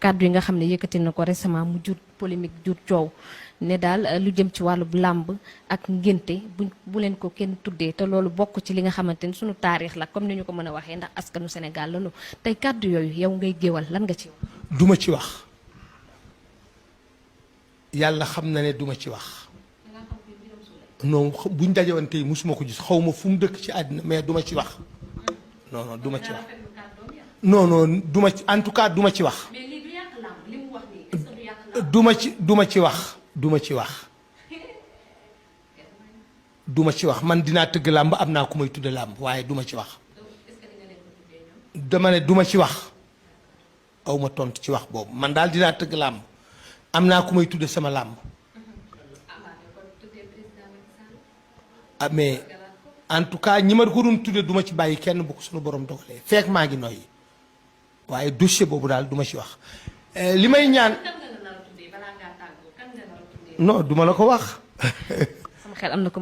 kàddu yi nga xam ne yëkkati na ko récemment mu jur polémique jur coow ne daal lu jëm ci wàllu làmb ak ngénte bu leen ko kenn tuddee te loolu bokk ci li nga xamante ni suñu taarix la comme ni ñu ko mën a waxee ndax askanu Sénégal lañu tey kàddu yooyu yow ngay géwal lan nga ci wax. duma ci wax yàlla xam na ne duma ci wax non buñ dajewoon tey musuma ko gis xaw ma fu mu dëkk ci àddina mais duma ci wax non duma ci wax non duma ci en tout cas duma ci wax duma ci wax duma ci wax man dinaa tëgg làmb am naa ku may tudde làmb waaye duma ci wax dama ne duma ci wax aw ma tontu ci wax boobu man daal dinaa tëgg làmb am naa ku may tudde sama làmb ah mais en tout cas ñi ma ko doon tudde duma ci bàyyi kenn bu ko suñu borom dogalee fekk maa ngi noyyi waaye dossier boobu daal duma ci wax li may ñaan non duma la ko wax sama xel am na ko